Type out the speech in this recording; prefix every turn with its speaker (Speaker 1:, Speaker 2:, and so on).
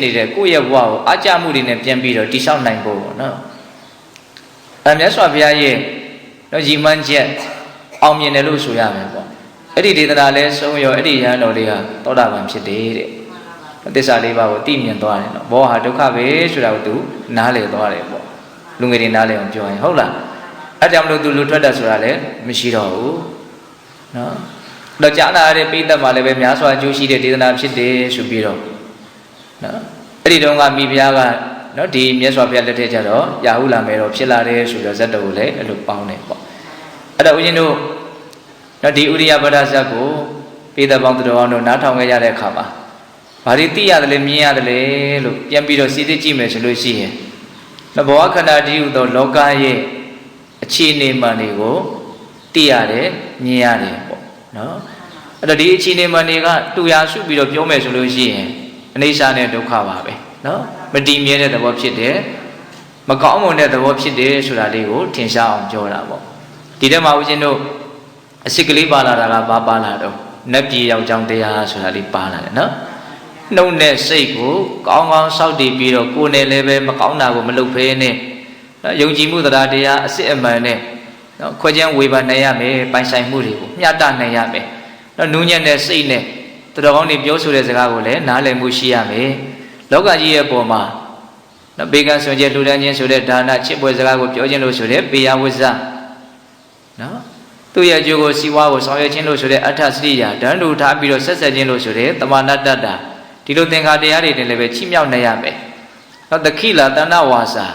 Speaker 1: နေတဲ့ကိုယ့်ရဲ့ဘဝကိုအားကြမှုတွေနဲ့ပြန်ပြီးတော့တိဆောက်နိုင်ဖို့ပေါ့နော်မြတ်စွာဘုရားရဲ့ရည်မှန်းချက်အောင်မြင်တယ်လို့ဆိုရမယ်ပေါ့အဲ့ဒီဒေသနာလဲဆုံးရောအဲ့ဒီရဟန်းတော်လေးဟာသောတာပန်ဖြစ်တယ်တဲ့သစ္စာလေးပါးကိုသိမြင်သွားတယ်နော်ဘောဟာဒုက္ခပဲဆိုတာကိုသူနားလည်သွားတယ်ပေါ့လူငယ်တွေနားလည်အောင်ပြောရင်ဟုတ်လားအဲ့ကြောင့်မလို့သူလူထွက်တာဆိုတာလည်းမရှိတော့ဘူးနော်တော့ကြားနာရတဲ့ပိဋကတ်မှာလည်းပဲများစွာအကျိုးရှိတဲ့ဒေသနာဖြစ်တယ်ဆိုပြီးတော့နော်အဲ့ဒီတော့ကမိဖုရားကနော်ဒီမြတ်စွာဘုရားလက်ထက်ကျတော့ရာဟုလာမယ်တော့ဖြစ်လာတယ်ဆိုတော့ဇတ်တော်ကိုလည်းအဲ့လိုပေါင်းတယ်ပေါ့အဲ့တော့ဦးဇင်းတို့နော်ဒီဥရိယပဒဇတ်ကိုပိဋကတ်ပေါင်းတော်အောင်တို့နားထောင်ခဲ့ရတဲ့အခါမှာဘာတွေသိရတယ်လဲမြင်ရတယ်လဲလို့ပြန်ပြီးတော့စီစစ်ကြည့်မယ်ဆိုလို့ရှိရင်ဘဝခန္ဓာတည်းဟူသောလောကရဲ့အခြေအနေမှန်တွေကိုသိရတယ်မြင်ရတယ်ပေါ့နော်အဲ့တော့ဒီအခြေအနေမှန်တွေကတူရာစုပြီးတော့ပြောမယ်ဆိုလို့ရှိရင်အနိစ္စနဲ့ဒုက္ခပါပဲနော်မတည်မြဲတဲ့သဘောဖြစ်တယ်မကောင်းမွန်တဲ့သဘောဖြစ်တယ်ဆိုတာလေးကိုထင်ရှားအောင်ပြောတာပေါ့ဒီထဲမှာဦးဇင်းတို့အစစ်ကလေးပါလာတာကဘာပါလာတော့နတ်ပြည်ရောက်ကြောင်းတရားဆိုတာလေးပါလာတယ်နော်နှုတ်နဲ့စိတ်ကိုကောင်းကောင်းစောင့်တည်ပြီးတော့ကိုယ်နဲ့လည်းပဲမကောင်းတာကိုမလုပ်ဖဲနဲ့ယုံကြည်မှုတရားတရားအစစ်အမှန်နဲ့နော်ခွဲခြားဝေဖန်နိုင်ရမယ်ပိုင်ဆိုင်မှုတွေကိုမျှတနိုင်ရမယ်နော်နူးညံ့တဲ့စိတ်နဲ့တော်ကောင်းတွေပြောဆိုတဲ့စကားကိုလည်းနားလည်မှုရှိရမယ်လောကကြီးရဲ့ပုံမှာနော်ဘေကံဆွန်ကျဲလူတန်းချင်းဆိုတဲ့ဒါနချစ်ပွဲစကားကိုပြောခြင်းလို့ဆိုတဲ့ပေယဝိဇ္ဇနော်သူ့ရဲ့အကျိုးကိုစီဝါကိုဆောင်ရွက်ခြင်းလို့ဆိုတဲ့အဋ္ဌစရိယာဓာန်တူထားပြီးတော့ဆက်ဆက်ခြင်းလို့ဆိုတဲ့တမနာတ္တတာဒီလိုသင်္ခါတရားတွေနဲ့လည်းပဲချိမြောက်နိုင်ရမယ်။နောက်တခိလာတဏ္ဍဝါစာ